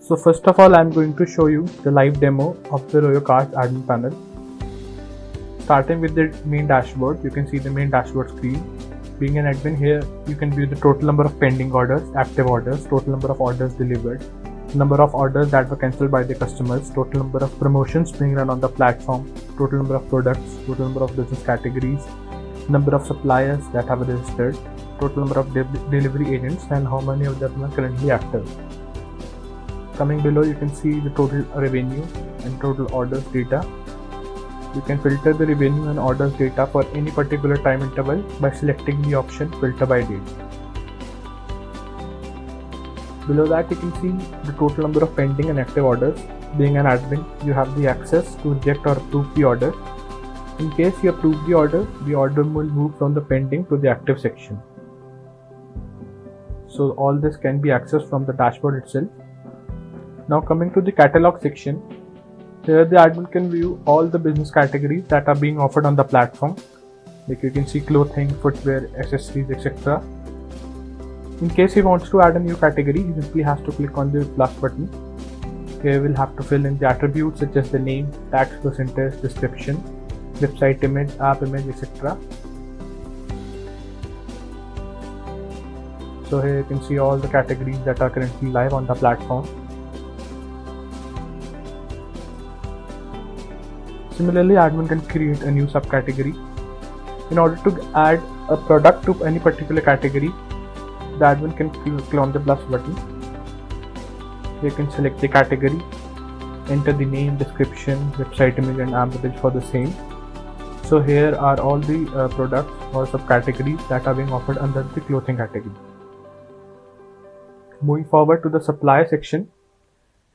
So first of all, I'm going to show you the live demo of the Royo Cars admin panel. Starting with the main dashboard, you can see the main dashboard screen. Being an admin here, you can view the total number of pending orders, active orders, total number of orders delivered, number of orders that were cancelled by the customers, total number of promotions being run on the platform, total number of products, total number of business categories, number of suppliers that have registered, total number of delivery agents, and how many of them are currently active. Coming below, you can see the total revenue and total orders data. You can filter the revenue and orders data for any particular time interval by selecting the option filter by date. Below that, you can see the total number of pending and active orders. Being an admin, you have the access to reject or approve the order. In case you approve the order will move from the pending to the active section. So all this can be accessed from the dashboard itself. Now coming to the catalog section, here the admin can view all the business categories that are being offered on the platform. Like you can see clothing, footwear, accessories, etc. In case he wants to add a new category, he simply has to click on the plus button. Here we'll have to fill in the attributes such as the name, tax percentage, description, website image, app image, etc. So here you can see all the categories that are currently live on the platform. Similarly, admin can create a new subcategory. In order to add a product to any particular category, the admin can click on the plus button. You can select the category, enter the name, description, website image and app image for the same. So here are all the products or subcategories that are being offered under the clothing category. Moving forward to the supply section,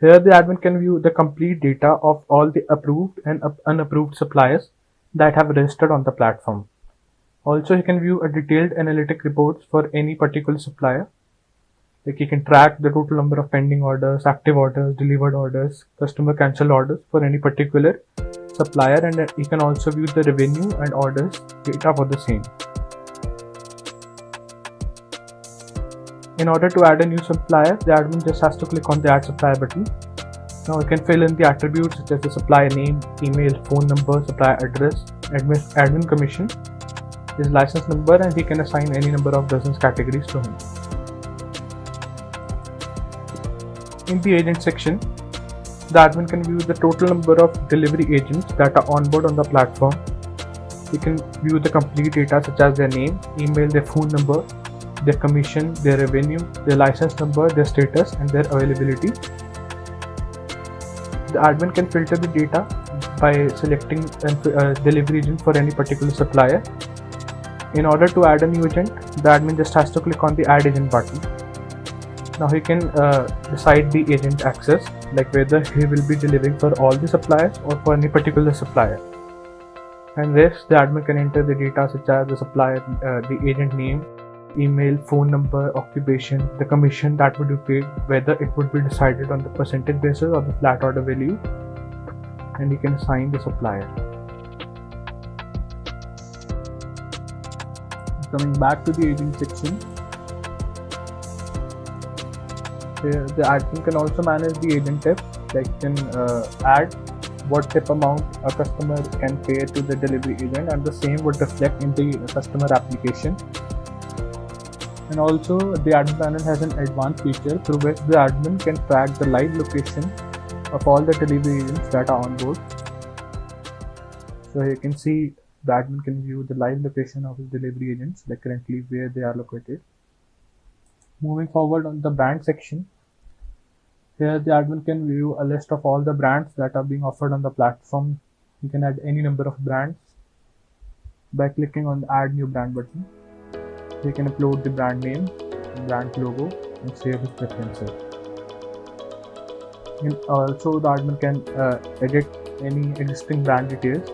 here the admin can view the complete data of all the approved and unapproved suppliers that have registered on the platform. Also, he can view a detailed analytic reports for any particular supplier. Like he can track the total number of pending orders, active orders, delivered orders, customer cancelled orders for any particular supplier, and he can also view the revenue and orders data for the same. In order to add a new supplier, the admin just has to click on the add supplier button. Now he can fill in the attributes such as the supplier name, email, phone number, supplier address, admin commission, his license number, and he can assign any number of business categories to him. In the agent section, the admin can view the total number of delivery agents that are on board on the platform. He can view the complete data such as their name, email, their phone number, their commission, their revenue, their license number, their status, and their availability. The admin can filter the data by selecting a delivery agent for any particular supplier. In order to add a new agent, the admin just has to click on the add agent button. Now he can decide the agent access, like whether he will be delivering for all the suppliers or for any particular supplier. And rest, the admin can enter the data such as the supplier, the agent name, email, phone number, occupation, the commission that would be paid, whether it would be decided on the percentage basis or the flat order value, and you can assign the supplier. Coming back to the agent section, here the admin can also manage the agent tips, like you can add what tip amount a customer can pay to the delivery agent, and the same would reflect in the customer application. And also the admin panel has an advanced feature through which the admin can track the live location of all the delivery agents that are on board. So here you can see the admin can view the live location of the delivery agents, like currently where they are located. Moving forward on the brand section, here the admin can view a list of all the brands that are being offered on the platform. You can add any number of brands by clicking on the add new brand button. You can upload the brand name, brand logo, and save his preferences. And also the admin can edit any existing brand details.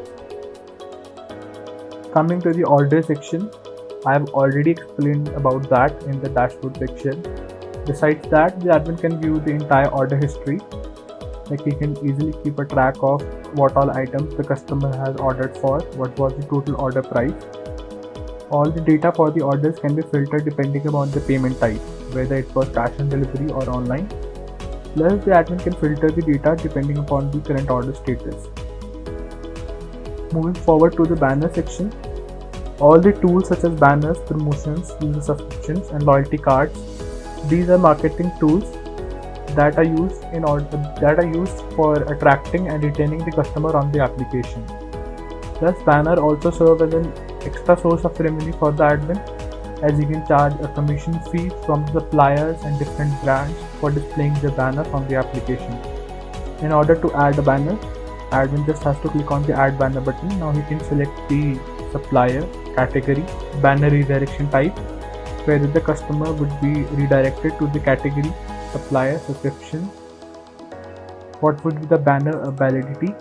Coming to the order section, I have already explained about that in the dashboard section. Besides that, the admin can view the entire order history. Like he can easily keep a track of what all items the customer has ordered for, what was the total order price. All the data for the orders can be filtered depending upon the payment type, whether it was cash on delivery or online. Plus, the admin can filter the data depending upon the current order status. Moving forward to the banner section, all the tools such as banners, promotions, user subscriptions, and loyalty cards. These are marketing tools that are used for attracting and retaining the customer on the application. Thus, banner also serve as an extra source of revenue for the admin, as he can charge a commission fee from suppliers and different brands for displaying the banner on the application. In order to add a banner, admin just has to click on the add banner button. Now he can select the supplier, category, banner redirection type, whether the customer would be redirected to the category, supplier, subscription, what would be the banner validity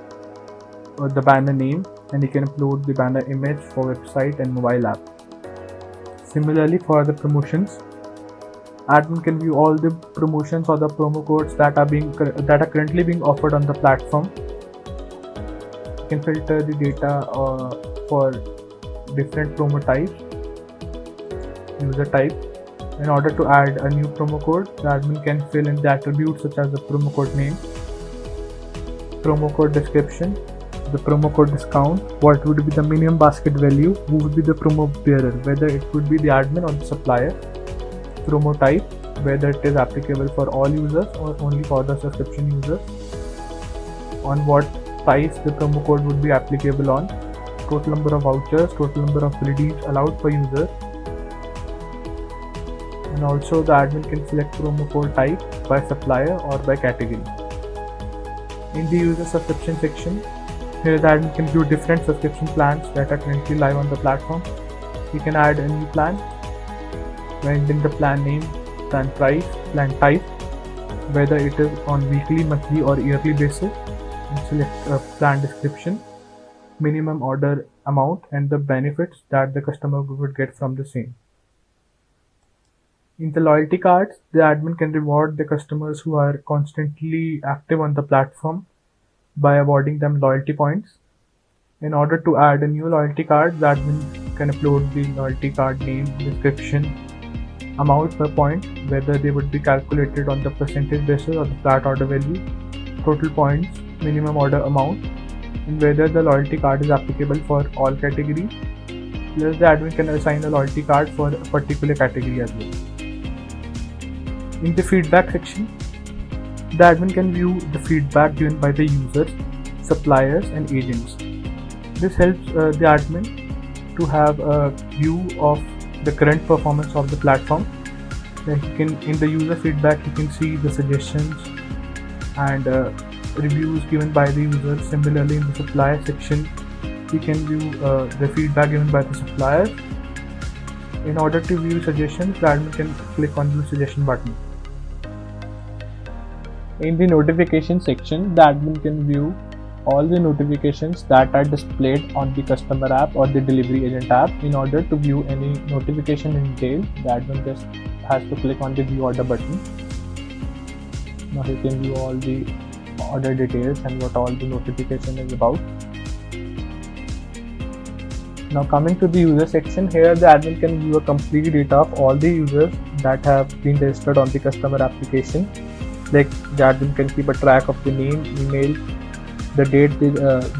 or the banner name, and you can upload the banner image for website and mobile app. Similarly, for the promotions, admin can view all the promotions or the promo codes that are currently being offered on the platform. You can filter the data for different promo types, user type. In order to add a new promo code, the admin can fill in the attributes such as the promo code name, promo code description, the promo code discount, what would be the minimum basket value, who would be the promo bearer, whether it would be the admin or the supplier, promo type, whether it is applicable for all users or only for the subscription users, on what price the promo code would be applicable on, total number of vouchers, total number of redeems allowed per user, and also the admin can select promo code type by supplier or by category. In the user subscription section, here the admin can view different subscription plans that are currently live on the platform. You can add a new plan by entering the plan name, plan price, plan type, whether it is on weekly, monthly or yearly basis, and select a plan description, minimum order amount, and the benefits that the customer would get from the same. In the loyalty cards, the admin can reward the customers who are constantly active on the platform by awarding them loyalty points. In order to add a new loyalty card, the admin can upload the loyalty card name, description, amount per point, whether they would be calculated on the percentage basis or the flat order value, total points, minimum order amount, and whether the loyalty card is applicable for all categories. Plus, the admin can assign a loyalty card for a particular category as well. In the feedback section, the admin can view the feedback given by the users, suppliers, and agents. This helps the admin to have a view of the current performance of the platform. Then in the user feedback, you can see the suggestions and reviews given by the users. Similarly, in the supplier section, you can view the feedback given by the suppliers. In order to view suggestions, the admin can click on the suggestion button. In the notification section, the admin can view all the notifications that are displayed on the customer app or the delivery agent app. In order to view any notification in detail, the admin just has to click on the view order button. Now he can view all the order details and what all the notification is about. Now coming to the user section, here the admin can view a complete data of all the users that have been registered on the customer application. Like the admin can keep a track of the name, email, the date they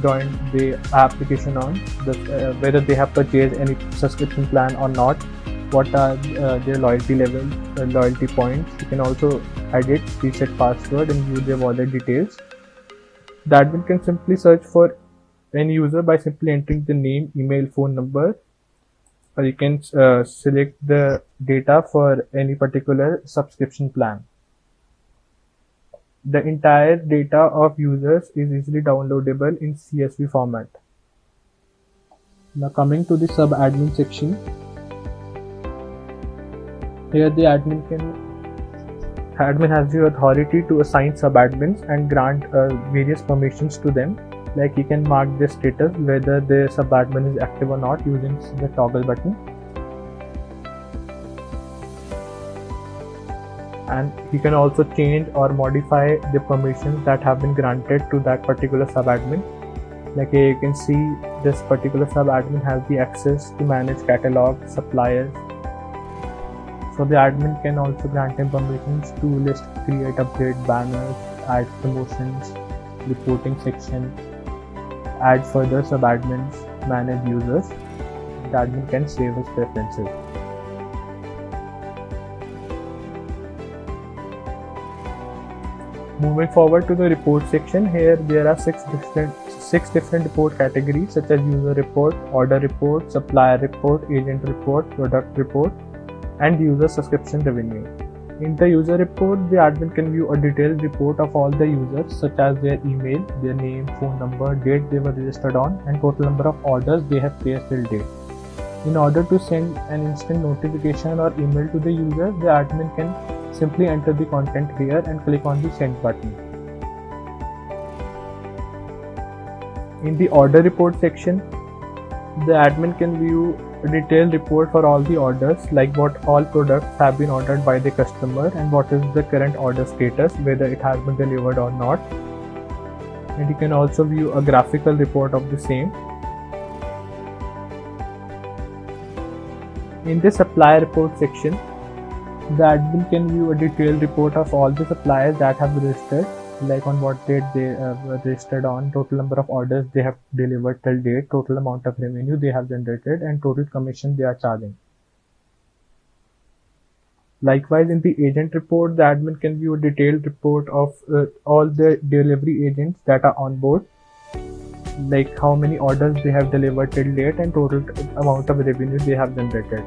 joined the application on, whether they have purchased any subscription plan or not, what are their loyalty levels, loyalty points. You can also edit, reset password, and view their wallet details. The admin can simply search for any user by simply entering the name, email, phone number, or you can select the data for any particular subscription plan. The entire data of users is easily downloadable in CSV format. Now coming to the sub-admin section, here the admin has the authority to assign sub-admins and grant various permissions to them. Like you can mark the status whether the sub-admin is active or not using the toggle button. And you can also change or modify the permissions that have been granted to that particular sub-admin. Like here you can see this particular sub-admin has the access to manage catalog, suppliers, So the admin can also grant him permissions to list, create, upgrade banners, add promotions, reporting section, add further sub-admins, manage users. The admin can save his preferences. Moving forward to the report section, here there are six different report categories such as user report, order report, supplier report, agent report, product report, and user subscription revenue. In the user report, the admin can view a detailed report of all the users such as their email, their name, phone number, date they were registered on, and total number of orders they have placed till date. In order to send an instant notification or email to the user, the admin can simply enter the content here and click on the send button. In the order report section, the admin can view a detailed report for all the orders, like what all products have been ordered by the customer and what is the current order status, whether it has been delivered or not. And you can also view a graphical report of the same. In the supplier report section, the admin can view a detailed report of all the suppliers that have registered, like on what date they were registered on, total number of orders they have delivered till date, total amount of revenue they have generated, and total commission they are charging. Likewise, in the agent report, the admin can view a detailed report of all the delivery agents that are on board, like how many orders they have delivered till date and total amount of revenue they have generated.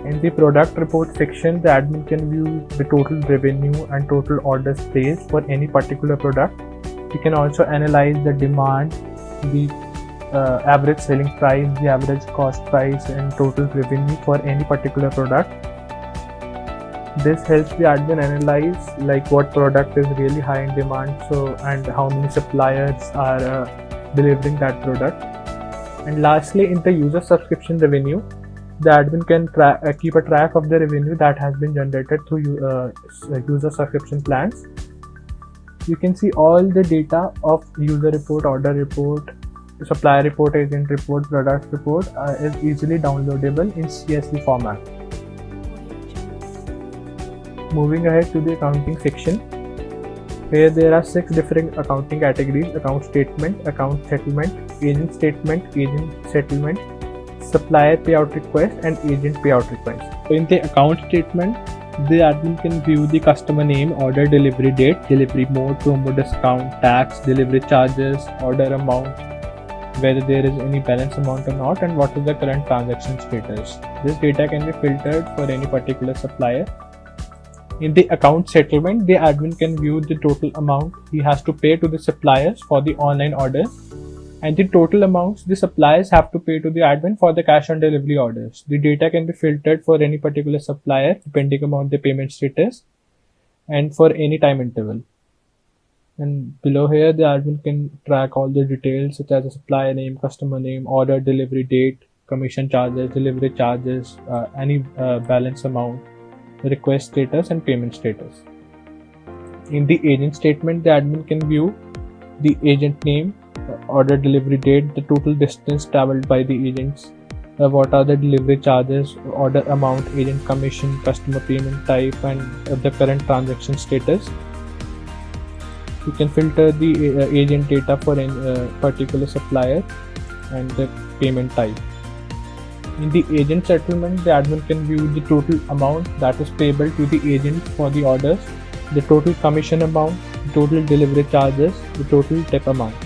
In the product report section, the admin can view the total revenue and total orders placed for any particular product. You can also analyze the demand, the average selling price, the average cost price, and total revenue for any particular product. This helps the admin analyze like what product is really high in demand, and how many suppliers are delivering that product. And lastly, in the user subscription revenue, the admin can keep a track of the revenue that has been generated through user subscription plans. You can see all the data of user report, order report, supplier report, agent report, product report is easily downloadable in CSV format. Moving ahead to the accounting section, here there are 6 different accounting categories: account statement, account settlement, agent statement, agent settlement, supplier payout request, and agent payout request. So in the account statement, the admin can view the customer name, order delivery date, delivery mode, promo discount, tax, delivery charges, order amount, whether there is any balance amount or not, and what is the current transaction status. This data can be filtered for any particular supplier. In the account settlement, the admin can view the total amount he has to pay to the suppliers for the online orders, and the total amounts the suppliers have to pay to the admin for the cash on delivery orders. The data can be filtered for any particular supplier depending upon the payment status and for any time interval. And below here, the admin can track all the details such as the supplier name, customer name, order delivery date, commission charges, delivery charges, any balance amount, request status, and payment status. In the agent statement, the admin can view the agent name, order delivery date, the total distance traveled by the agents, what are the delivery charges, order amount, agent commission, customer payment type, and the current transaction status. You can filter the agent data for any particular supplier and the payment type. In the agent settlement, the admin can view the total amount that is payable to the agent for the orders, the total commission amount, the total delivery charges, the total tip amount.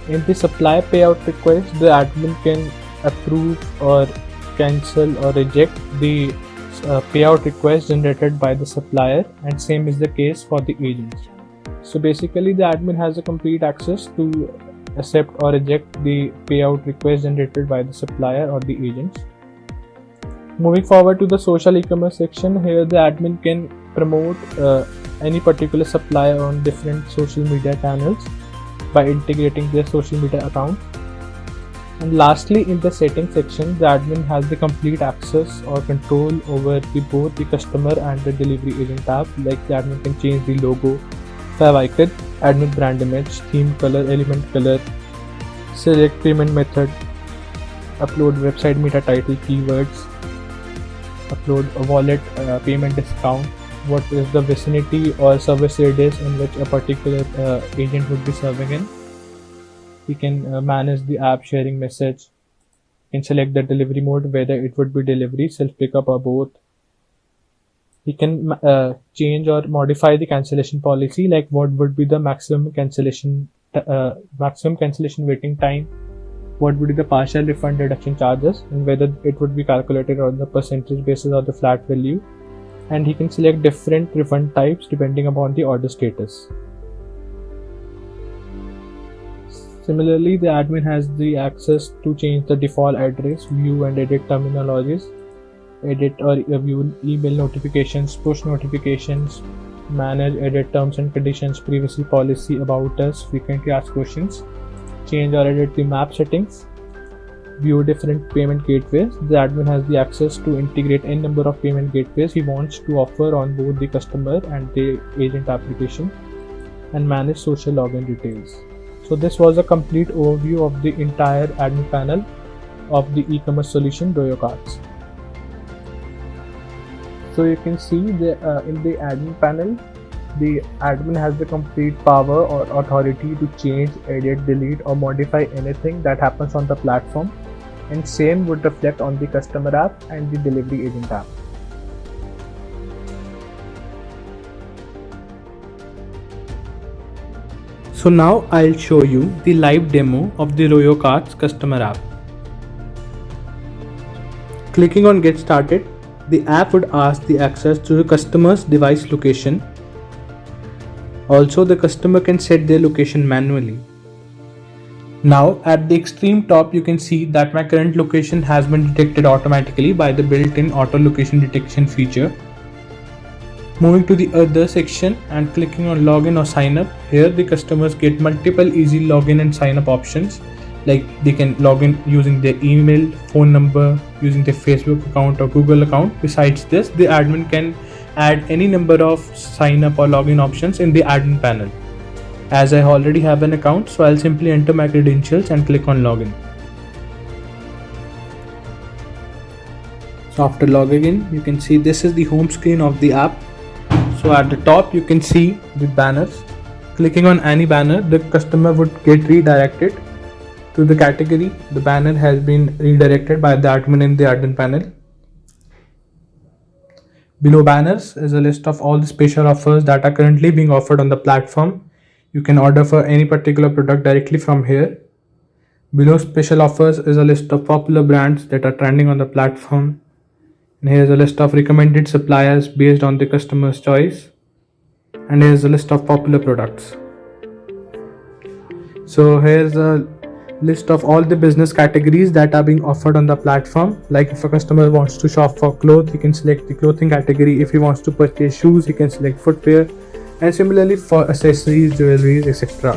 In the supplier payout request, the admin can approve or cancel or reject the payout request generated by the supplier, and same is the case for the agents. So basically, the admin has a complete access to accept or reject the payout request generated by the supplier or the agents. Moving forward to the social e-commerce section, here the admin can promote any particular supplier on different social media channels by integrating their social media account. And lastly, in the settings section, the admin has the complete access or control over both the customer and the delivery agent tab. Like the admin can change the logo, favicon, admin brand image, theme color, element color, select payment method, upload website meta title keywords, upload a wallet payment discount, what is the vicinity or service radius in which a particular agent would be serving in. We can manage the app sharing message, can select the delivery mode, whether it would be delivery, self pickup, or both. We can change or modify the cancellation policy, like what would be the maximum cancellation waiting time, what would be the partial refund deduction charges, and whether it would be calculated on the percentage basis or the flat value. And he can select different refund types depending upon the order status. Similarly, the admin has the access to change the default address, view and edit terminologies, edit or view email notifications, push notifications, manage, edit terms and conditions, privacy policy, about us, frequently asked questions, change or edit the map settings, view different payment gateways. The admin has the access to integrate n number of payment gateways he wants to offer on both the customer and the agent application, and manage social login details. So this was a complete overview of the entire admin panel of the e-commerce solution Doyo Carts. So you can see in the admin panel, the admin has the complete power or authority to change, edit, delete or modify anything that happens on the platform, and same would reflect on the customer app and the delivery agent app. So now I'll show you the live demo of the Doyo Carts customer app. Clicking on Get Started, the app would ask the access to the customer's device location. Also, the customer can set their location manually. Now at the extreme top, you can see that my current location has been detected automatically by the built-in auto location detection feature. Moving to the other section and clicking on login or sign up, here the customers get multiple easy login and sign up options, like they can log in using their email, phone number, using their Facebook account or Google account. Besides this, the admin can add any number of sign up or login options in the admin panel. As I already have an account, so I'll simply enter my credentials and click on login. So after logging in, you can see this is the home screen of the app. So at the top you can see the banners. Clicking on any banner, the customer would get redirected to the category. The banner has been redirected by the admin in the admin panel. Below banners is a list of all the special offers that are currently being offered on the platform. You can order for any particular product directly from here. Below special offers is a list of popular brands that are trending on the platform. And here's a list of recommended suppliers based on the customer's choice. And here's a list of popular products. So here's a list of all the business categories that are being offered on the platform. Like if a customer wants to shop for clothes, he can select the clothing category. If he wants to purchase shoes, he can select footwear. And similarly for accessories, jewelries, etc.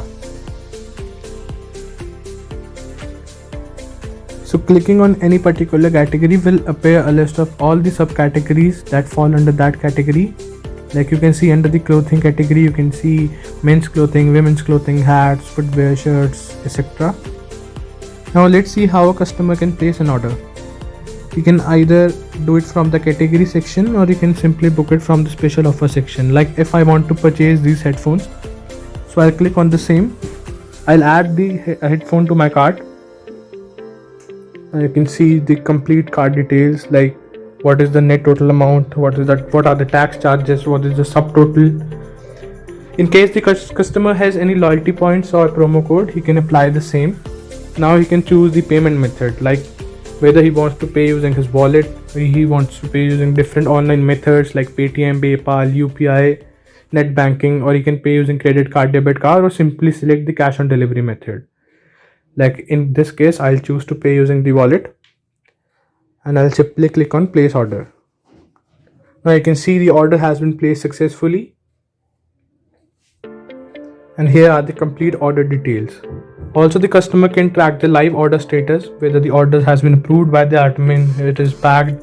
So clicking on any particular category will appear a list of all the subcategories that fall under that category. Like you can see under the clothing category, you can see men's clothing, women's clothing, hats, footwear, shirts, etc. Now let's see how a customer can place an order. You can either do it from the category section or you can simply book it from the special offer section. Like if I want to purchase these headphones, so I'll click on the same. I'll add the headphone to my cart. You can see the complete cart details, like what is the net total amount, what are the tax charges, what is the subtotal. In case the customer has any loyalty points or promo code, he can apply the same. Now he can choose the payment method, like whether he wants to pay using his wallet, or he wants to pay using different online methods like Paytm, PayPal, UPI, net banking, or he can pay using credit card, debit card, or simply select the cash on delivery method. Like in this case, I'll choose to pay using the wallet and I'll simply click on place order. Now you can see the order has been placed successfully. And here are the complete order details. Also, the customer can track the live order status, whether the order has been approved by the admin, it is packed,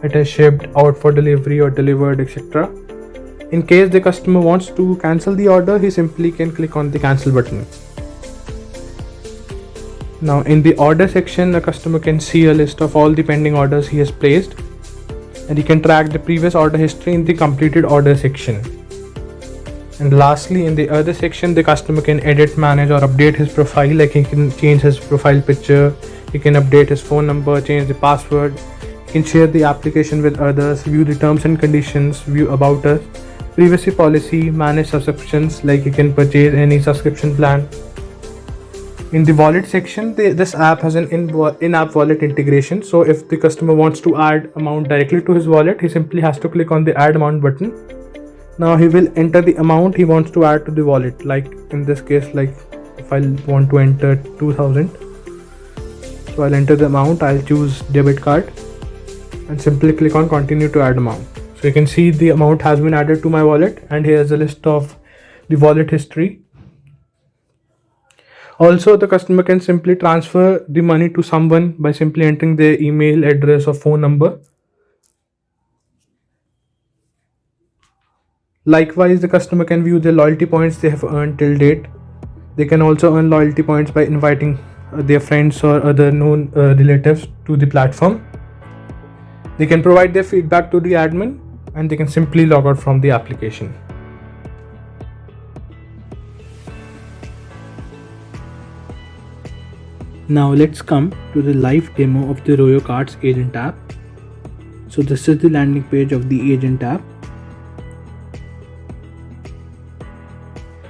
it is shipped, out for delivery or delivered, etc. In case the customer wants to cancel the order, he simply can click on the cancel button. Now in the order section, the customer can see a list of all the pending orders he has placed, and he can track the previous order history in the completed order section. And lastly, in the other section, the customer can edit, manage or update his profile, like he can change his profile picture, he can update his phone number, change the password, he can share the application with others, view the terms and conditions, view about us, privacy policy, manage subscriptions, like you can purchase any subscription plan. In the wallet section, this app has an in-app wallet integration. So if the customer wants to add amount directly to his wallet, he simply has to click on the add amount button. Now he will enter the amount he wants to add to the wallet. Like in this case, like if I want to enter 2000, so I'll enter the amount, I'll choose debit card and simply click on continue to add amount. So you can see the amount has been added to my wallet, and here's a list of the wallet history. Also, the customer can simply transfer the money to someone by simply entering their email address or phone number. Likewise, the customer can view the loyalty points they have earned till date. They can also earn loyalty points by inviting their friends or other known relatives to the platform. They can provide their feedback to the admin, and they can simply log out from the application. Now let's come to the live demo of the Royo Cards Agent app. So this is the landing page of the Agent app.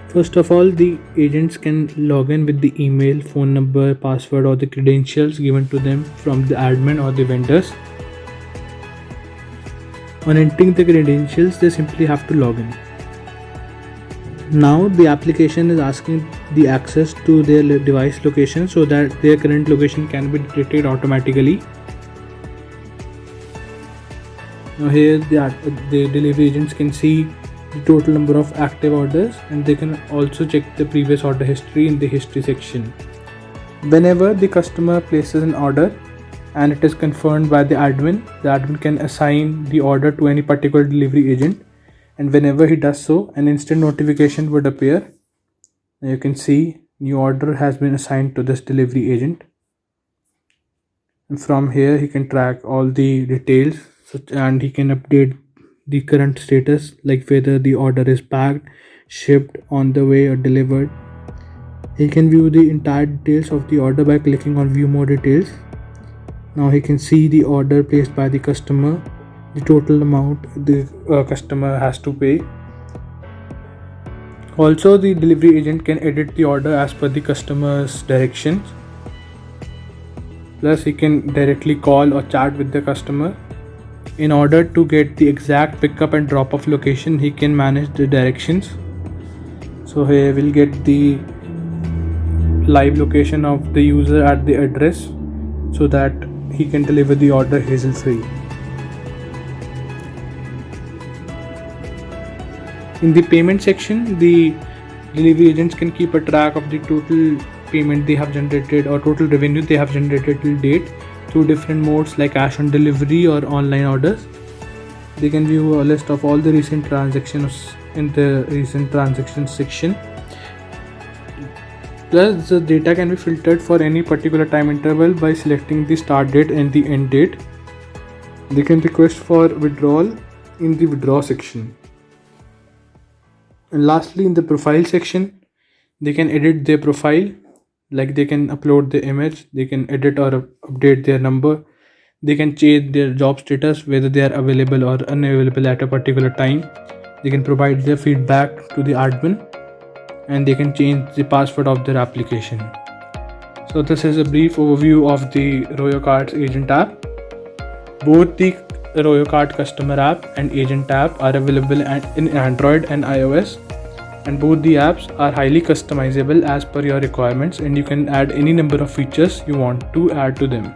First of all, the agents can log in with the email, phone number, password or the credentials given to them from the admin or the vendors. On entering the credentials, they simply have to log in. Now the application is asking the access to their device location so that their current location can be detected automatically. Now here the delivery agents can see the total number of active orders, and they can also check the previous order history in the history section. Whenever the customer places an order and it is confirmed by the admin can assign the order to any particular delivery agent. And whenever he does so, an instant notification would appear. Now you can see new order has been assigned to this delivery agent. And from here he can track all the details, and he can update the current status, like whether the order is packed, shipped, on the way or delivered. He can view the entire details of the order by clicking on view more details. Now he can see the order placed by the customer, the total amount the customer has to pay. Also, the delivery agent can edit the order as per the customer's directions. Plus, he can directly call or chat with the customer. In order to get the exact pickup and drop off location, he can manage the directions. So here we'll get the live location of the user at the address so that he can deliver the order hassle-free. In the payment section, the delivery agents can keep a track of the total payment they have generated or total revenue they have generated till date through different modes like cash on delivery or online orders. They can view a list of all the recent transactions in the recent transactions section. Plus, the data can be filtered for any particular time interval by selecting the start date and the end date. They can request for withdrawal in the withdraw section. And lastly, in the profile section, they can edit their profile, like they can upload the image, they can edit or update their number, they can change their job status, whether they are available or unavailable at a particular time. They can provide their feedback to the admin, and they can change the password of their application. So this is a brief overview of the Royo Cards Agent app. Both the Royo Card Customer app and Agent app are available in Android and iOS, and both the apps are highly customizable as per your requirements, and you can add any number of features you want to add to them.